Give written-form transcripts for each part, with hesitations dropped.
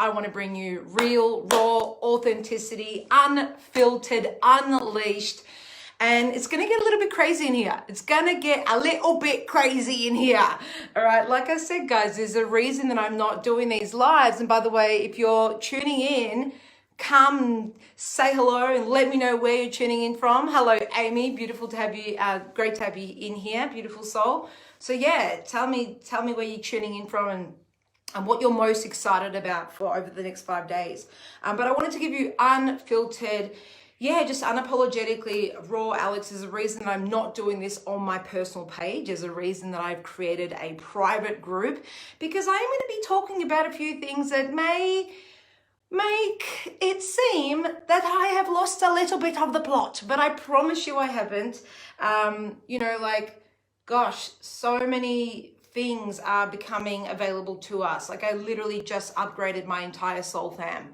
I want to bring you real, raw, authenticity, unfiltered, unleashed. And it's going to get a little bit crazy in here. It's going to get a little bit crazy in here. All right. Like I said, guys, there's a reason that I'm not doing these lives. And by the way, if you're tuning in, come say hello and let me know where you're tuning in from. Hello, Amy. Beautiful to have you. Great to have you in here. Beautiful soul. So yeah, tell me where you're tuning in from and what you're most excited about for over the next 5 days. But I wanted to give you unfiltered, just unapologetically raw Alex. Is a reason that I'm not doing this on my personal page. Is a reason that I've created a private group, because I am going to be talking about a few things that may make it seem that I have lost a little bit of the plot, but I promise you I haven't. Gosh, so many things are becoming available to us. Like I literally just upgraded my entire soul family,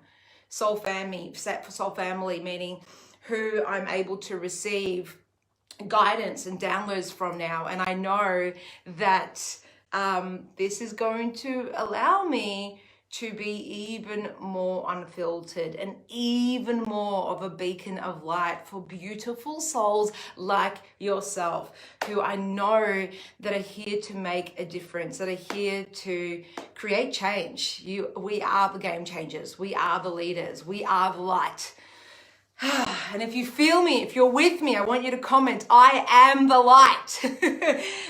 meaning who I'm able to receive guidance and downloads from now. And I know that this is going to allow me to be even more unfiltered and even more of a beacon of light for beautiful souls like yourself, who I know that are here to make a difference, that are here to create change. We are the game changers. We are the leaders. We are the light. And if you feel me, if you're with me, I want you to comment, I am the light.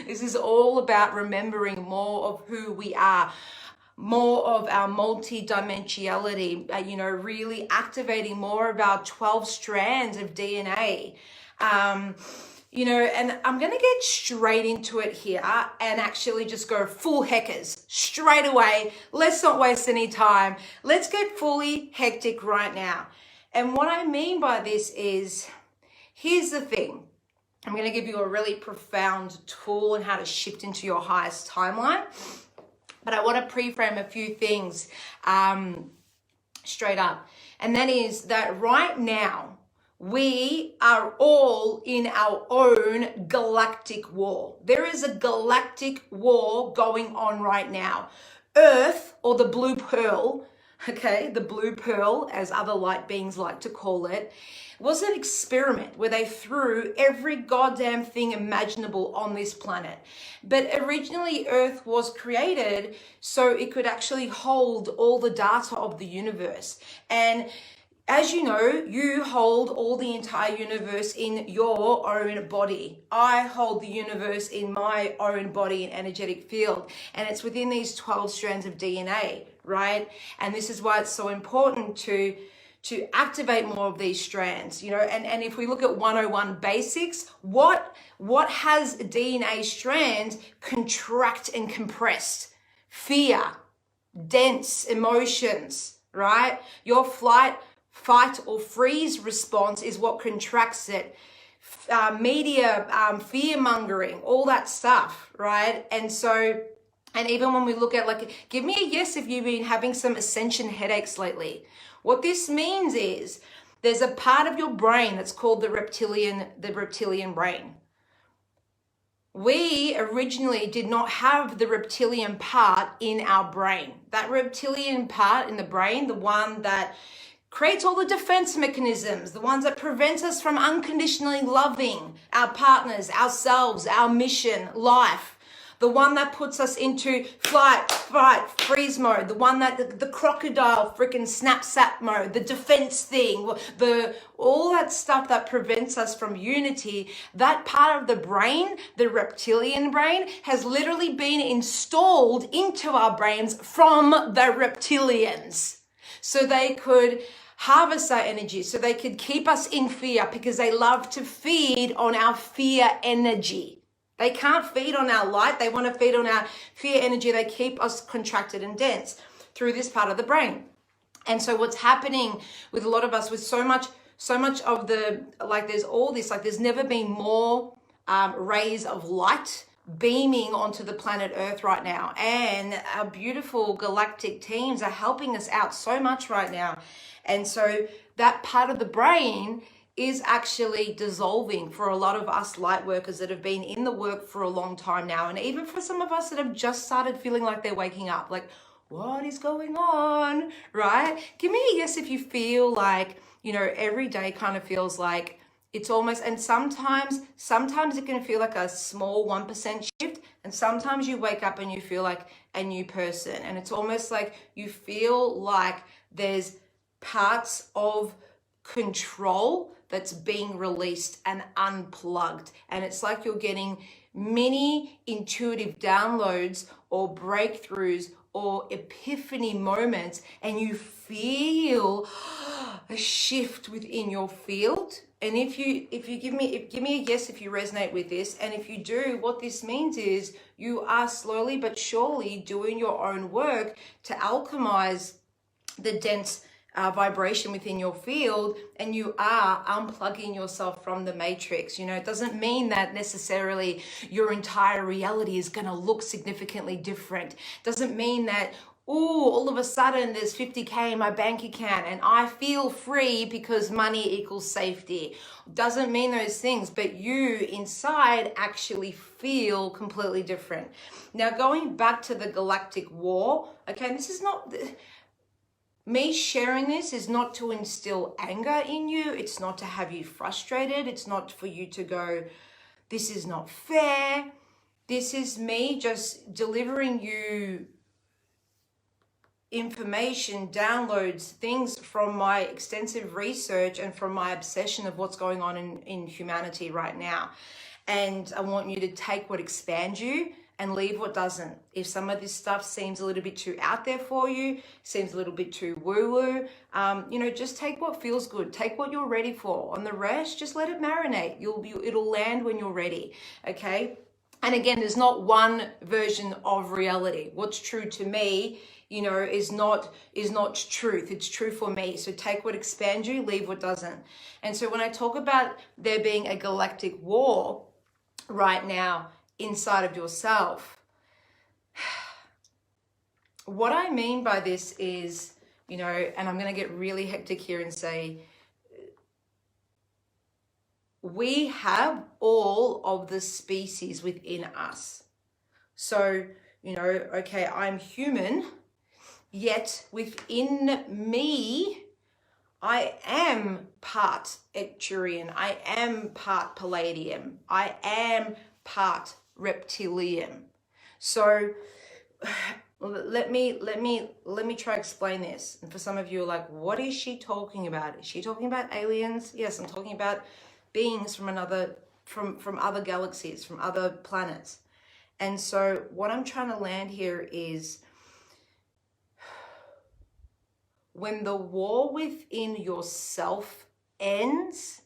This is all about remembering more of who we are, more of our multi-dimensionality, really activating more of our 12 strands of DNA. And I'm going to get straight into it here and actually just go full heckers straight away. Let's not waste any time. Let's get fully hectic right now. And what I mean by this is, here's the thing. I'm going to give you a really profound tool on how to shift into your highest timeline. But I want to pre-frame a few things straight up. And that is that right now, we are all in our own galactic war. There is a galactic war going on right now. Earth, or the blue pearl, the blue pearl, as other light beings like to call it, was an experiment where they threw every goddamn thing imaginable on this planet. But originally Earth was created so it could actually hold all the data of the universe. And as you know, you hold all the entire universe in your own body. I hold the universe in my own body and energetic field. And it's within these 12 strands of DNA, right? And this is why it's so important to activate more of these strands, and if we look at 101 basics, what has DNA strands contract and compressed? Fear, dense emotions, right? Your flight, fight, or freeze response is what contracts it. Media, fear-mongering, all that stuff, right? And even when we look at, give me a yes if you've been having some ascension headaches lately. What this means is there's a part of your brain that's called the reptilian brain. We originally did not have the reptilian part in our brain. That reptilian part in the brain, the one that creates all the defense mechanisms, the ones that prevent us from unconditionally loving our partners, ourselves, our mission, life. The one that puts us into flight, fight, freeze mode. The one that the crocodile freaking snap mode, the defense thing, all that stuff that prevents us from unity. That part of the brain, the reptilian brain, has literally been installed into our brains from the reptilians. So they could harvest our energy, so they could keep us in fear, because they love to feed on our fear energy. They can't feed on our light. They want to feed on our fear energy. They keep us contracted and dense through this part of the brain. And so what's happening with a lot of us, with so much of there's all this, there's never been more rays of light beaming onto the planet Earth right now. And our beautiful galactic teams are helping us out so much right now. And so that part of the brain is actually dissolving for a lot of us light workers that have been in the work for a long time now. And even for some of us that have just started feeling like they're waking up, what is going on, right? Give me a yes if you feel like, every day kind of feels like it's almost, and sometimes it can feel like a small 1% shift, and sometimes you wake up and you feel like a new person, and it's almost like you feel like there's parts of control that's being released and unplugged, and it's like you're getting many intuitive downloads or breakthroughs or epiphany moments, and you feel a shift within your field. And if you give me a yes if you resonate with this, and if you do, what this means is you are slowly but surely doing your own work to alchemize the dense vibration within your field, and you are unplugging yourself from the matrix. It doesn't mean that necessarily your entire reality is going to look significantly different. It doesn't mean that, all of a sudden there's 50K in my bank account and I feel free because money equals safety. Doesn't mean those things, but you inside actually feel completely different. Now, going back to the galactic war, okay, this is not... Me sharing this is not to instill anger in you. It's not to have you frustrated. It's not for you to go, this is not fair. This is me just delivering you information, downloads, things from my extensive research and from my obsession of what's going on in humanity right now. And I want you to take what expands you and leave what doesn't. If some of this stuff seems a little bit too out there for you, seems a little bit too woo-woo, just take what feels good. Take what you're ready for. On the rest, just let it marinate. It'll land when you're ready, okay? And again, there's not one version of reality. What's true to me, is not truth. It's true for me. So take what expands you, leave what doesn't. And so when I talk about there being a galactic war right now inside of yourself, what I mean by this is, and I'm going to get really hectic here and say, we have all of the species within us. So, okay, I'm human, yet within me, I am part Arcturian, I am part Palladium, I am part reptilian. So let me try to explain this. And for some of you are like, what is she talking about? Is she talking about aliens? Yes, I'm talking about beings from other galaxies, from other planets. And so what I'm trying to land here is, when the war within yourself ends,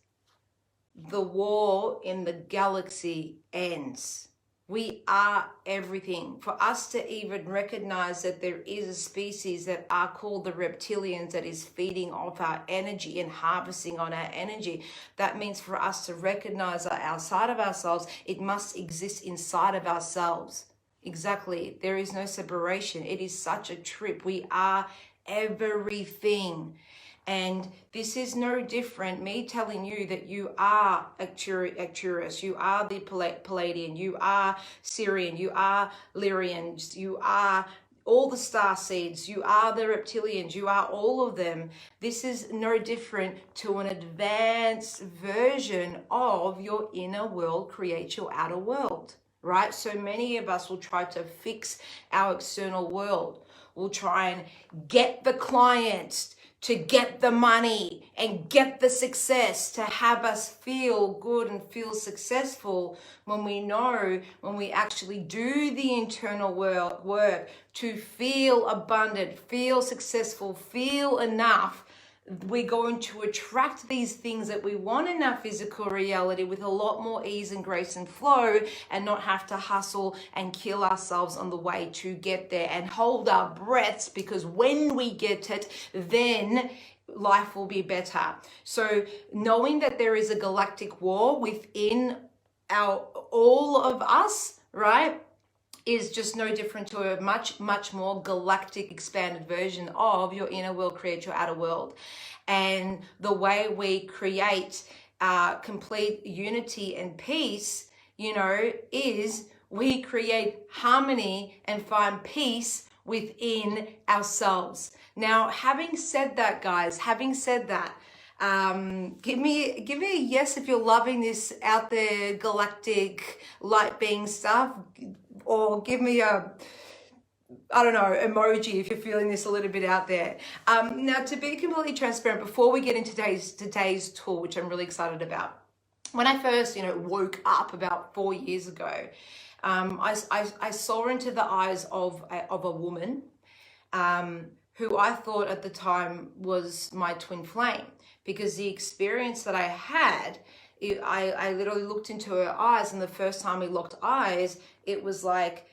the war in the galaxy ends. We are everything. For us to even recognize that there is a species that are called the reptilians that is feeding off our energy and harvesting on our energy, that means for us to recognize that outside of ourselves, it must exist inside of ourselves. Exactly. There is no separation. It is such a trip. We are everything. And this is no different, me telling you that you are Arcturus, you are the Palladian, you are Syrian, you are Lyrians, you are all the star seeds, you are the reptilians, you are all of them. This is no different to an advanced version of your inner world create your outer world, right? So many of us will try to fix our external world. We'll try and get the clients to get the money and get the success, to have us feel good and feel successful, when we actually do the internal work to feel abundant, feel successful, feel enough, we're going to attract these things that we want in our physical reality with a lot more ease and grace and flow, and not have to hustle and kill ourselves on the way to get there and hold our breaths, because when we get it, then life will be better. So knowing that there is a galactic war within all of us, right, is just no different to a much, much more galactic expanded version of your inner world create your outer world. And the way we create complete unity and peace, is we create harmony and find peace within ourselves. Now, having said that, guys, give me a yes if you're loving this out there galactic light being stuff, or give me a, I don't know, emoji if you're feeling this a little bit out there. Now, to be completely transparent, before we get into today's tool, which I'm really excited about, when I first, woke up about 4 years ago, I saw into the eyes of a woman who I thought at the time was my twin flame, because the experience that I had, I literally looked into her eyes, and the first time we locked eyes, it was like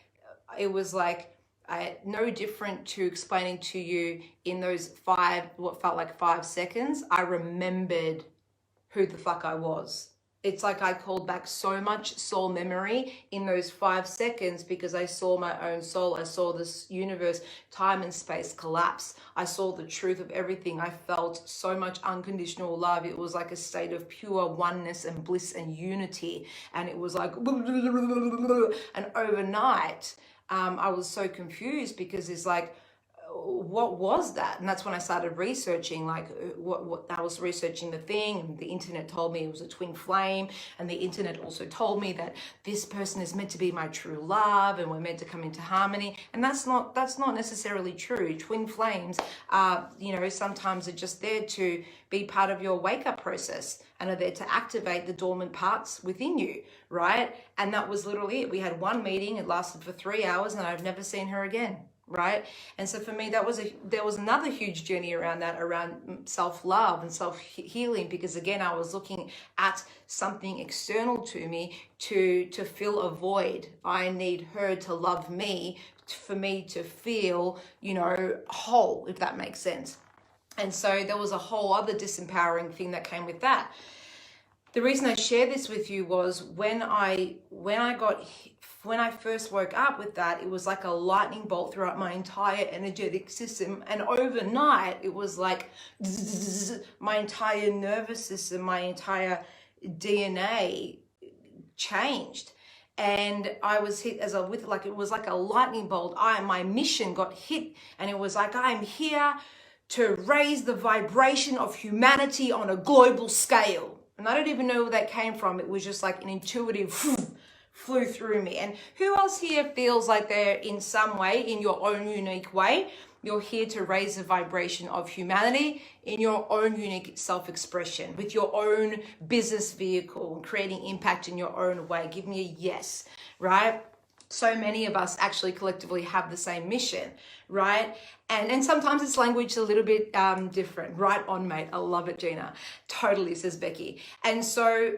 no different to explaining to you in those what felt like 5 seconds. I remembered who the fuck I was. It's like I called back so much soul memory in those 5 seconds, because I saw my own soul. I saw this universe, time and space collapse. I saw the truth of everything. I felt so much unconditional love. It was like a state of pure oneness and bliss and unity. And it was like, and overnight, I was so confused, because it's like, what was that? And that's when I started researching, like what I was researching the thing, and the internet told me it was a twin flame, and the internet also told me that this person is meant to be my true love, and we're meant to come into harmony. And that's not necessarily true. Twin flames are, sometimes are just there to be part of your wake up process, and are there to activate the dormant parts within you, right? And that was literally it. We had one meeting, it lasted for 3 hours, and I've never seen her again. Right. And so for me, there was another huge journey around self-love and self-healing, because again, I was looking at something external to me to fill a void. I need her to love me for me to feel, whole, if that makes sense. And so there was a whole other disempowering thing that came with that. The reason I share this with you was when I first woke up with that, it was like a lightning bolt throughout my entire energetic system. And overnight, it was like my entire nervous system, my entire DNA changed. And I was hit it was like a lightning bolt. My mission got hit, and it was like, I'm here to raise the vibration of humanity on a global scale. And I don't even know where that came from. It was just like an intuitive flew through me. And who else here feels like they're in some way, in your own unique way, you're here to raise the vibration of humanity in your own unique self-expression, with your own business vehicle, creating impact in your own way? Give me a yes, right? So many of us actually collectively have the same mission, right? And sometimes it's language a little bit different. Right on, mate. I love it, Gina. Totally, says Becky. And so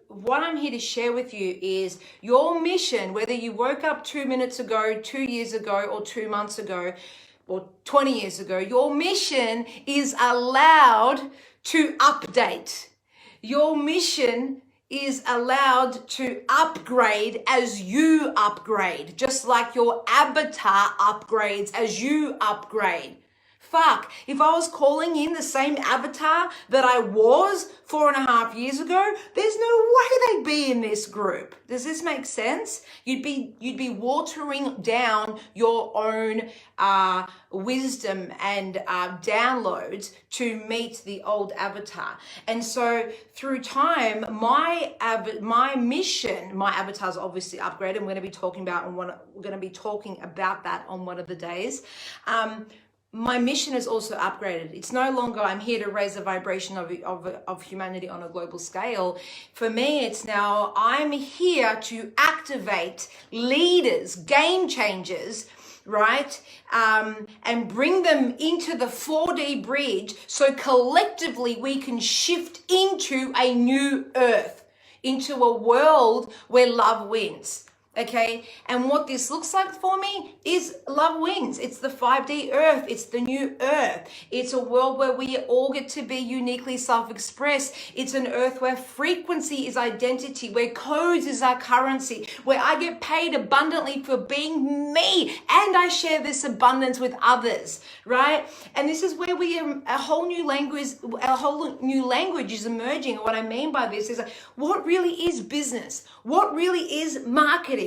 what I'm here to share with you is your mission, whether you woke up 2 minutes ago, 2 years ago, or 2 months ago, or 20 years ago, your mission is allowed to update. Your mission is allowed to upgrade as you upgrade, just like your avatar upgrades as you upgrade. Fuck, if I was calling in the same avatar that I was 4.5 years ago, there's no way they'd be in this group. Does this make sense? You'd be watering down your own wisdom and downloads to meet the old avatar. And so through time, my mission, my avatar's obviously upgraded. We're going to be talking about that on one of the days. My mission is also upgraded. It's no longer I'm here to raise the vibration of humanity on a global scale. For me, it's now I'm here to activate leaders, game changers, right? And bring them into the 4D bridge so collectively we can shift into a new earth, into a world where love wins. Okay, and what this looks like for me is love wins. It's the 5D earth. It's the new earth. It's a world where we all get to be uniquely self-expressed. It's an earth where frequency is identity, where codes is our currency, where I get paid abundantly for being me, and I share this abundance with others, right? And this is where a whole new language is emerging. And what I mean by this is what really is business? What really is marketing?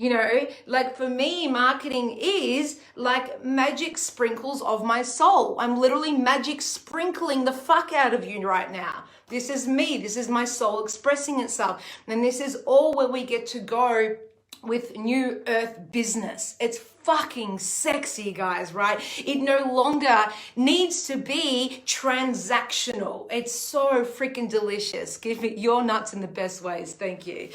You know, like for me, marketing is like magic sprinkles of my soul. I'm literally magic sprinkling the fuck out of you right now. This is me. This is my soul expressing itself. And this is all where we get to go with New Earth business. It's fucking sexy, guys, right? It no longer needs to be transactional. It's so freaking delicious. Give me your nuts in the best ways. Thank you.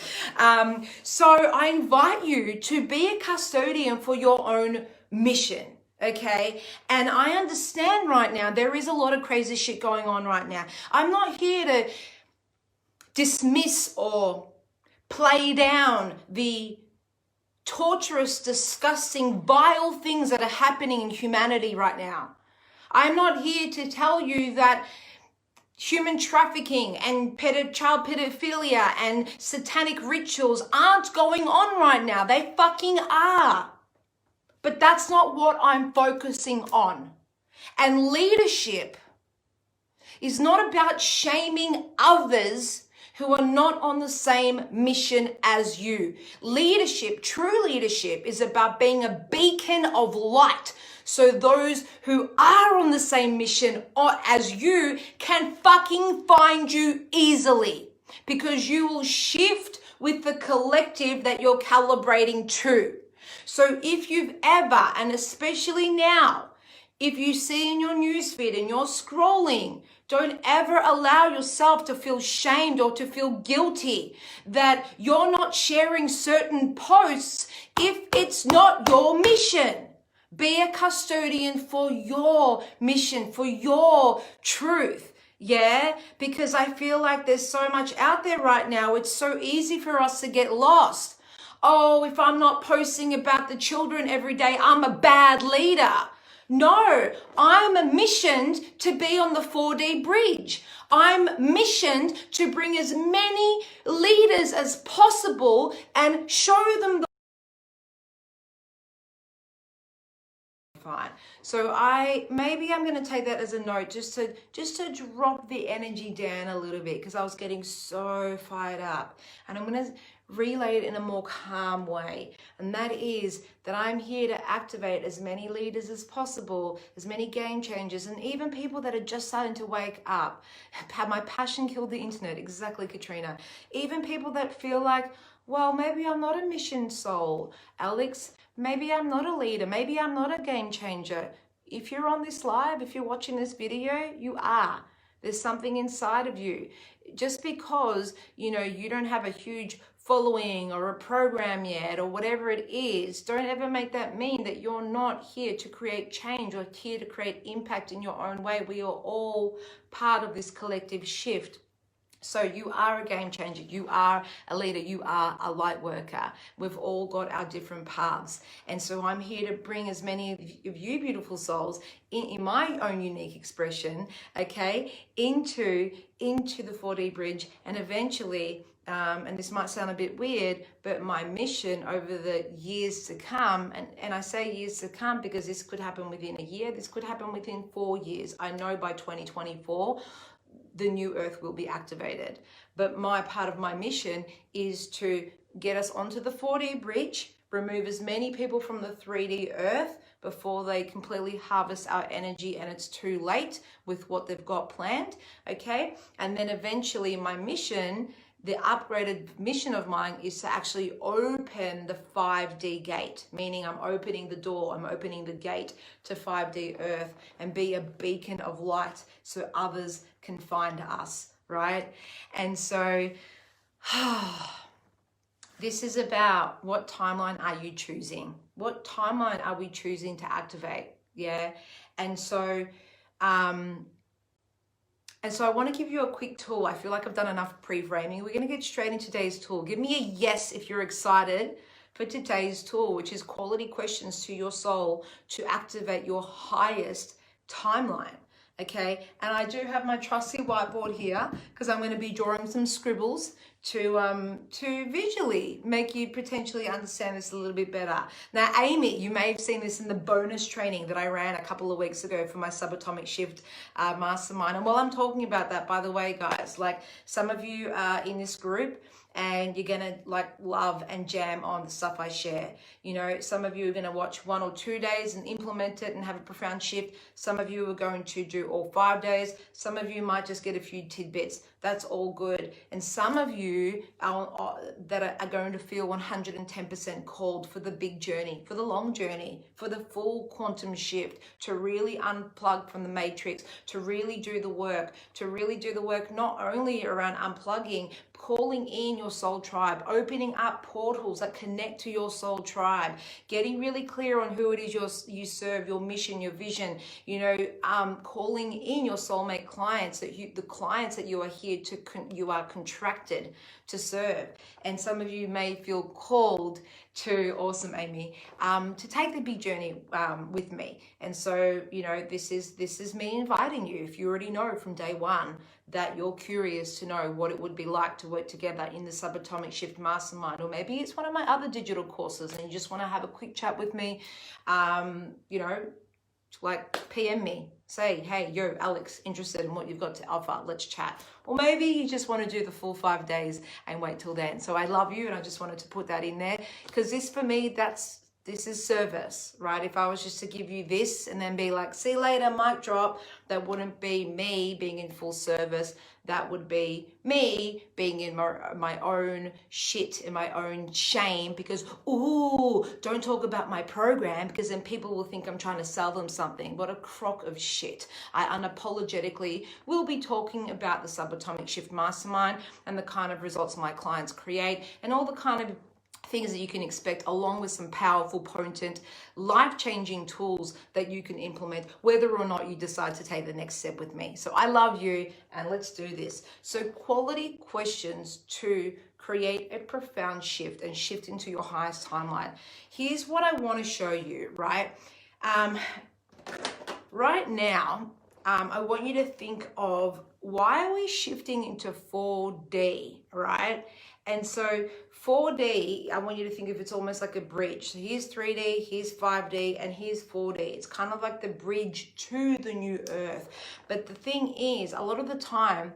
So I invite you to be a custodian for your own mission. Okay. And I understand right now, there is a lot of crazy shit going on right now. I'm not here to dismiss or play down the torturous, disgusting, vile things that are happening in humanity right now. I'm not here to tell you that human trafficking and child pedophilia and satanic rituals aren't going on right now. They fucking are. But that's not what I'm focusing on. And leadership is not about shaming others who are not on the same mission as you. Leadership, true leadership, is about being a beacon of light. So those who are on the same mission as you can fucking find you easily, because you will shift with the collective that you're calibrating to. So if you've ever, and especially now, if you see in your newsfeed and you're scrolling, don't ever allow yourself to feel shamed or to feel guilty that you're not sharing certain posts if it's not your mission. Be a custodian for your mission, for your truth. Yeah, because I feel like there's so much out there right now. It's so easy for us to get lost. Oh, if I'm not posting about the children every day, I'm a bad leader. No, I'm missioned to be on the 4D bridge. I'm missioned to bring as many leaders as possible and show them the fine. So maybe I'm going to take that as a note just to drop the energy down a little bit, because I was getting so fired up, and I'm going to relay it in a more calm way. And that is that I'm here to activate as many leaders as possible, as many game changers, and even people that are just starting to wake up. Have my passion killed the internet? Exactly, Katrina. Even people that feel like, well, maybe I'm not a mission soul, Alex. Maybe I'm not a leader. Maybe I'm not a game changer. If you're on this live, if you're watching this video, you are. There's something inside of you. Just because, you don't have a huge following or a program yet or whatever it is, don't ever make that mean that you're not here to create change or here to create impact in your own way. We are all part of this collective shift. So you are a game changer, you are a leader, you are a light worker. We've all got our different paths. And so I'm here to bring as many of you beautiful souls in my own unique expression, okay, into the 4D bridge, and eventually, and this might sound a bit weird, but my mission over the years to come, and I say years to come because this could happen within a year, this could happen within 4 years. I know by 2024, the new earth will be activated. But part of my mission is to get us onto the 4D bridge, remove as many people from the 3D earth before they completely harvest our energy and it's too late with what they've got planned, okay? And then eventually my mission, the upgraded mission of mine, is to actually open the 5D gate, meaning I'm opening the door, I'm opening the gate to 5D earth and be a beacon of light so others can find us, right? And so this is about, what timeline are you choosing? What timeline are we choosing to activate? Yeah. And so I want to give you a quick tool. I feel like I've done enough pre-framing. We're going to get straight into today's tool. Give me a yes if you're excited for today's tool, which is quality questions to your soul to activate your highest timeline. Okay, and I do have my trusty whiteboard here because I'm going to be drawing some scribbles to visually make you potentially understand this a little bit better. Now, Amy, you may have seen this in the bonus training that I ran a couple of weeks ago for my subatomic shift mastermind. And while I'm talking about that, by the way, guys, like some of you are in this group and you're gonna like love and jam on the stuff I share. You know, some of you are gonna watch 1 or 2 days and implement it and have a profound shift. Some of you are going to do all 5 days. Some of you might just get a few tidbits. That's all good. And some of you that are going to feel 110% called for the big journey, for the long journey, for the full quantum shift, to really unplug from the matrix, to really do the work, not only around unplugging, calling in your soul tribe, opening up portals that connect to your soul tribe, getting really clear on who it is you serve, your mission, your vision, you know, calling in your soulmate clients, the clients that you are here to, you are contracted to serve. And some of you may feel called to, awesome Amy, to take the big journey with me. And so, you know, this is me inviting you, if you already know from day one that you're curious to know what it would be like to work together in the Subatomic Shift Mastermind, or maybe it's one of my other digital courses and you just want to have a quick chat with me, you know, like PM me, say, hey, yo, Alex, interested in what you've got to offer, let's chat. Or maybe you just want to do the full 5 days and wait till then. So I love you, and I just wanted to put that in there, because this, for me, this is service, right? If I was just to give you this and then be like, see you later, mic drop, that wouldn't be me being in full service. That would be me being in my own shit and my own shame, because, ooh, don't talk about my program, because then people will think I'm trying to sell them something. What a crock of shit. I unapologetically will be talking about the Subatomic Shift Mastermind and the kind of results my clients create and all the kind of things that you can expect, along with some powerful, potent, life-changing tools that you can implement, whether or not you decide to take the next step with me. So I love you, and let's do this. So quality questions to create a profound shift and shift into your highest timeline. Here's what I want to show you, right? Right now, I want you to think of, why are we shifting into 4D, right? And so 4D, I want you to think of, it's almost like a bridge. So here's 3D, here's 5D, and here's 4D. It's kind of like the bridge to the new earth. But the thing is, a lot of the time,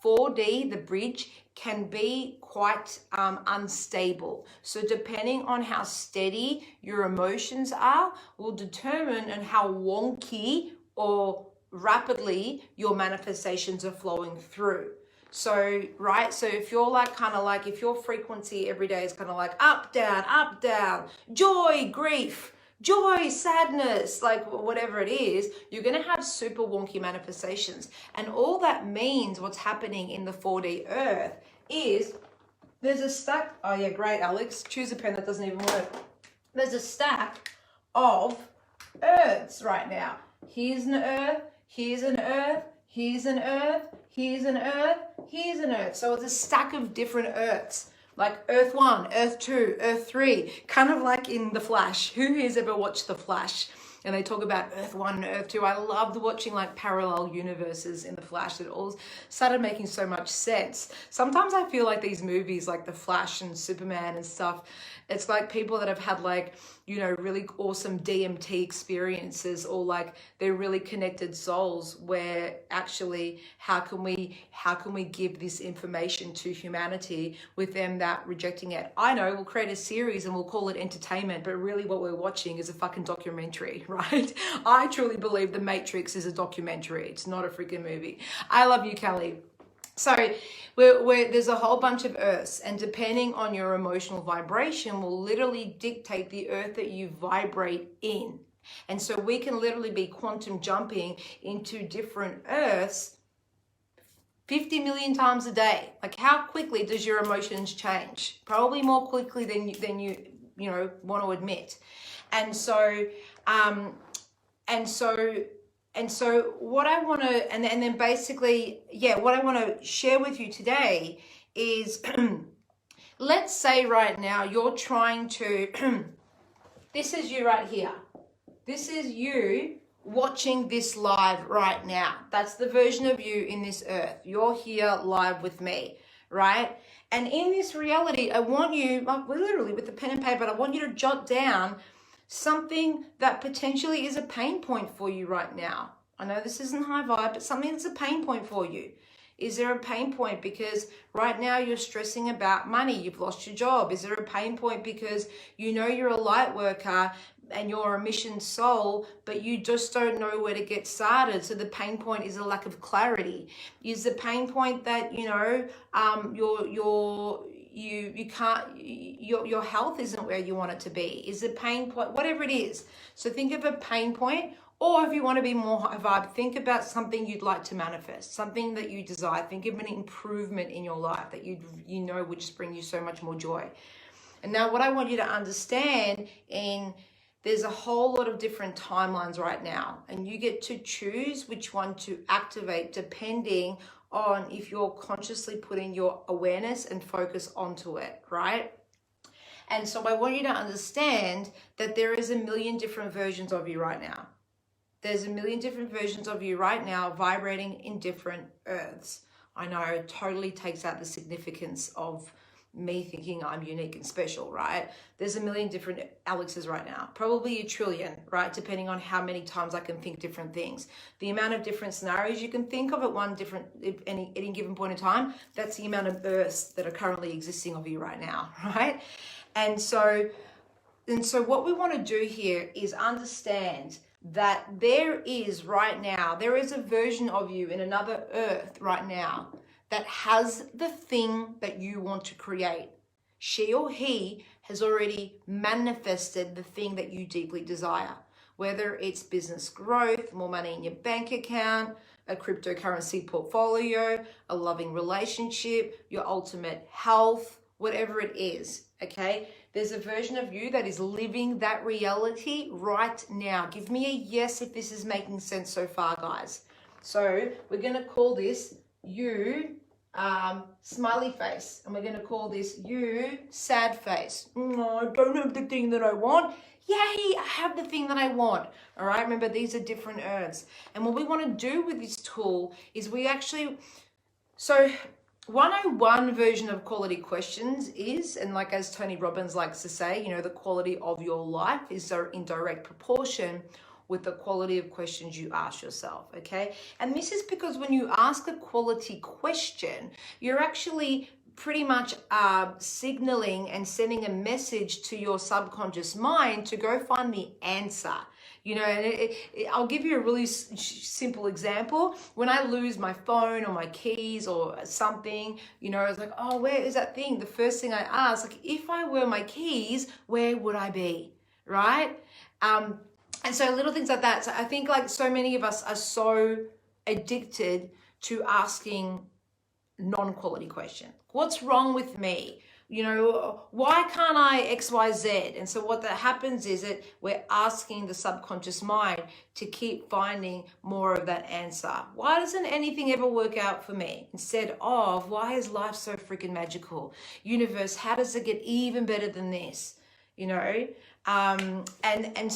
4D, the bridge, can be quite unstable. So depending on how steady your emotions are will determine on how wonky or rapidly your manifestations are flowing through. So, right, so if you're like, kind of like, if your frequency every day is kind of like up, down, joy, grief, joy, sadness, like whatever it is, you're going to have super wonky manifestations. And all that means, what's happening in the 4D earth is there's a stack. Oh yeah, great, Alex. Choose a pen that doesn't even work. There's a stack of earths right now. Here's an earth, here's an earth, here's an earth, here's an earth, here's an earth. So it's a stack of different earths, like Earth 1, Earth 2, Earth 3, kind of like in The Flash. Who has ever watched The Flash? And they talk about Earth 1 and Earth 2. I loved watching like parallel universes in The Flash. It all started making so much sense. Sometimes I feel like these movies like The Flash and Superman and stuff, it's like people that have had like, you know, really awesome DMT experiences, or like they're really connected souls, where actually how can we give this information to humanity with them that rejecting it? I know we'll create a series and we'll call it entertainment, but really what we're watching is a fucking documentary, right? I truly believe The Matrix is a documentary. It's not a freaking movie. I love you, Kelly. So there's a whole bunch of earths, and depending on your emotional vibration will literally dictate the earth that you vibrate in. And so we can literally be quantum jumping into different earths 50 million times a day. Like, how quickly does your emotions change? Probably more quickly than you know want to admit. And so what I want to, and then basically, yeah, what I want to share with you today is, let's say right now you're trying to, this is you right here. This is you watching this live right now. That's the version of you in this earth. You're here live with me, right? And in this reality, I want you, like literally with the pen and paper, I want you to jot down something that potentially is a pain point for you right now. I know this isn't high vibe, but something that's a pain point for you. Is there a pain point because right now you're stressing about money? You've lost your job. Is there a pain point because you know you're a light worker and you're a mission soul, but you just don't know where to get started? So the pain point is a lack of clarity. Is the pain point that, you know, your health isn't where you want it to be? Is the pain point, whatever it is. So think of a pain point. Or if you want to be more high vibe, think about something you'd like to manifest, something that you desire. Think of an improvement in your life that you know would just bring you so much more joy. And now what I want you to understand, there's a whole lot of different timelines right now, and you get to choose which one to activate depending on if you're consciously putting your awareness and focus onto it, right? And so I want you to understand that there is a million different versions of you right now. There's a million different versions of you right now vibrating in different earths. I know it totally takes out the significance of me thinking I'm unique and special, right? There's a million different Alexes right now, probably a trillion, right? Depending on how many times I can think different things. The amount of different scenarios you can think of at any given point in time, that's the amount of earths that are currently existing of you right now, right? And so what we want to do here is understand that there is a version of you in another earth right now that has the thing that you want to create. She or he has already manifested the thing that you deeply desire, whether it's business growth, more money in your bank account, a cryptocurrency portfolio, a loving relationship, your ultimate health, whatever it is, okay? There's a version of you that is living that reality right now. Give me a yes if this is making sense so far, guys. So we're going to call this you smiley face, and we're going to call this you sad face. I don't have the thing that I want. Yay, I have the thing that I want. All right, remember these are different earths. And what we want to do with this tool is 101 version of quality questions is, and like as Tony Robbins likes to say, you know, the quality of your life is in direct proportion with the quality of questions you ask yourself, okay? And this is because when you ask a quality question, you're actually pretty much signaling and sending a message to your subconscious mind to go find the answer. You know, and I'll give you a really simple example. When I lose my phone or my keys or something, you know, it's like, oh, where is that thing? The first thing I ask, like, if I were my keys, where would I be, right? And so little things like that. So I think like so many of us are so addicted to asking non-quality questions. What's wrong with me? You know, why can't I X, Y, Z? And so what that happens is that we're asking the subconscious mind to keep finding more of that answer. Why doesn't anything ever work out for me? Instead of, why is life so freaking magical? Universe, how does it get even better than this? You know?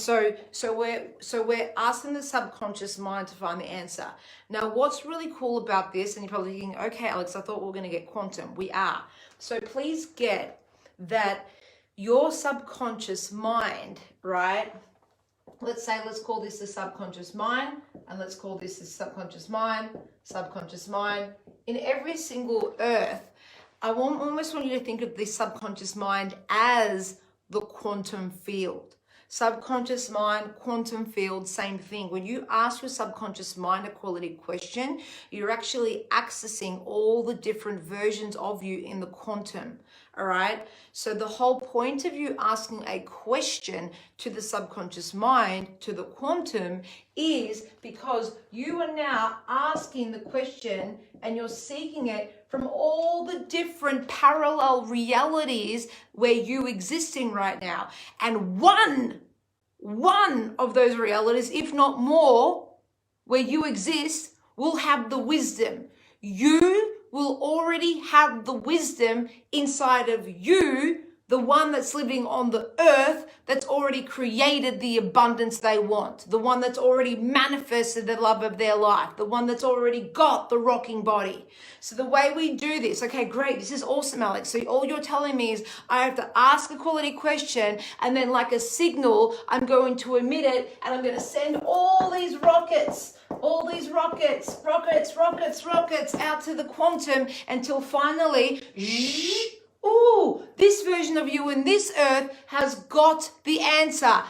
So we're asking the subconscious mind to find the answer. Now, what's really cool about this, and you're probably thinking, okay, Alex, I thought we were going to get quantum. We are. So please get that your subconscious mind, right? Let's call this the subconscious mind, and let's call this the subconscious mind. In every single earth, I almost want you to think of this subconscious mind as the quantum field. Subconscious mind, quantum field, same thing. When you ask your subconscious mind a quality question, you're actually accessing all the different versions of you in the quantum, all right? So the whole point of you asking a question to the subconscious mind, to the quantum, is because you are now asking the question and you're seeking it from all the different parallel realities where you exist in right now. And one of those realities, if not more, where you exist, will have the wisdom. You will already have the wisdom inside of you, the one that's living on the earth, that's already created the abundance they want, the one that's already manifested the love of their life, the one that's already got the rocking body. So the way we do this, okay, great, this is awesome, Alex. So all you're telling me is I have to ask a quality question, and then like a signal, I'm going to emit it, and I'm going to send all these rockets all these rockets out to the quantum until finally, ooh, this version of you in this earth has got the answer.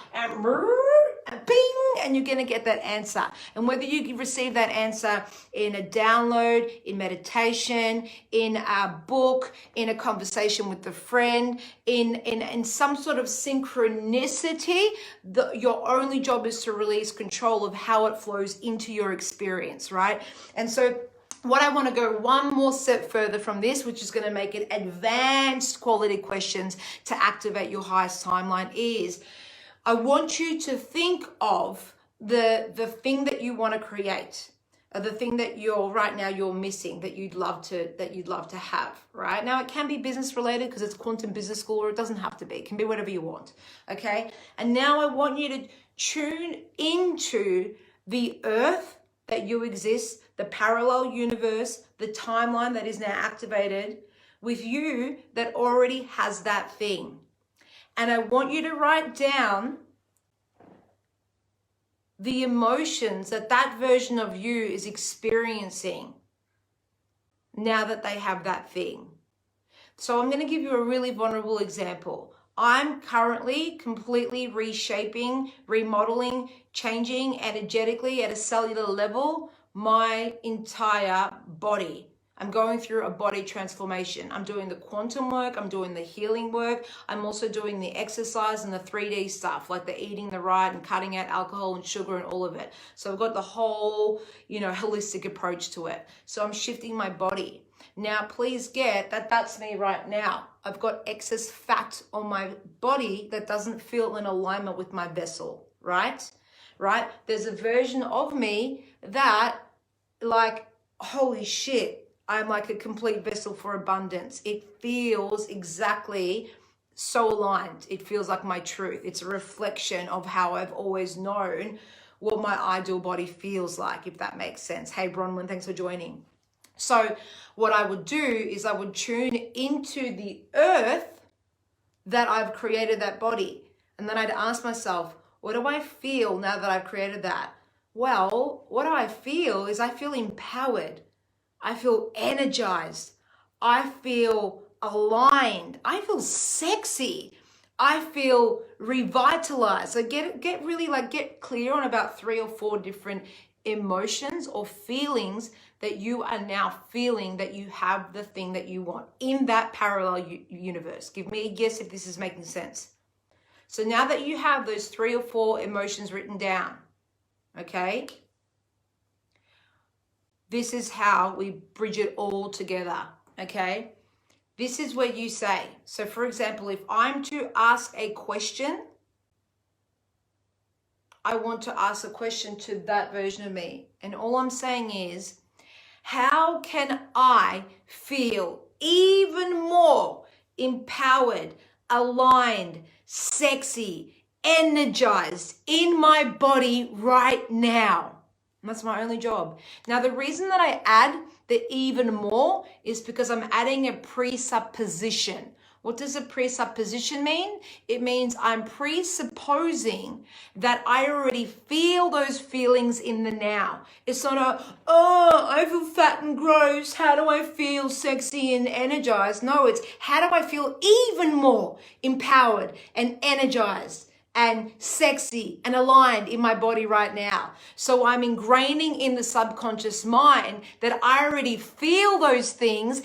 And bing, and you're going to get that answer. And whether you receive that answer in a download, in meditation, in a book, in a conversation with a friend, in some sort of synchronicity, your only job is to release control of how it flows into your experience, right? And so what I want to go one more step further from this, which is going to make it advanced quality questions to activate your highest timeline, is I want you to think of the thing that you want to create, the thing that you're missing, that you'd love to have, right? Now it can be business related because it's quantum business school, or it doesn't have to be. It can be whatever you want, okay? And now I want you to tune into the earth that you exist, the parallel universe, the timeline that is now activated with you that already has that thing. And I want you to write down the emotions that version of you is experiencing now that they have that thing. So I'm going to give you a really vulnerable example. I'm currently completely reshaping, remodeling, changing energetically at a cellular level my entire body. I'm going through a body transformation. I'm doing the quantum work. I'm doing the healing work. I'm also doing the exercise and the 3D stuff, like the eating the right and cutting out alcohol and sugar and all of it. So I've got the whole, holistic approach to it. So I'm shifting my body. Now, please get that that's me right now. I've got excess fat on my body that doesn't feel in alignment with my vessel, right? Right? There's a version of me that, like, holy shit, I'm like a complete vessel for abundance. It feels exactly so aligned. It feels like my truth. It's a reflection of how I've always known what my ideal body feels like, if that makes sense. Hey, Bronwyn, thanks for joining. So what I would do is I would tune into the earth that I've created that body. And then I'd ask myself, what do I feel now that I've created that? Well, what do I feel is I feel empowered. I feel energized. I feel aligned. I feel sexy. I feel revitalized. So get clear on about 3 or 4 different emotions or feelings that you are now feeling that you have the thing that you want in that parallel universe. Give me a yes if this is making sense. So now that you have those 3 or 4 emotions written down, okay? This is how we bridge it all together, okay? This is where you say, so for example, if I'm to ask a question, I want to ask a question to that version of me. And all I'm saying is, how can I feel even more empowered, aligned, sexy, energized in my body right now? That's my only job. Now, the reason that I add the even more is because I'm adding a presupposition. What does a presupposition mean? It means I'm presupposing that I already feel those feelings in the now. It's not I feel fat and gross. How do I feel sexy and energized? No, it's how do I feel even more empowered and energized and sexy and aligned in my body right now. So I'm ingraining in the subconscious mind that I already feel those things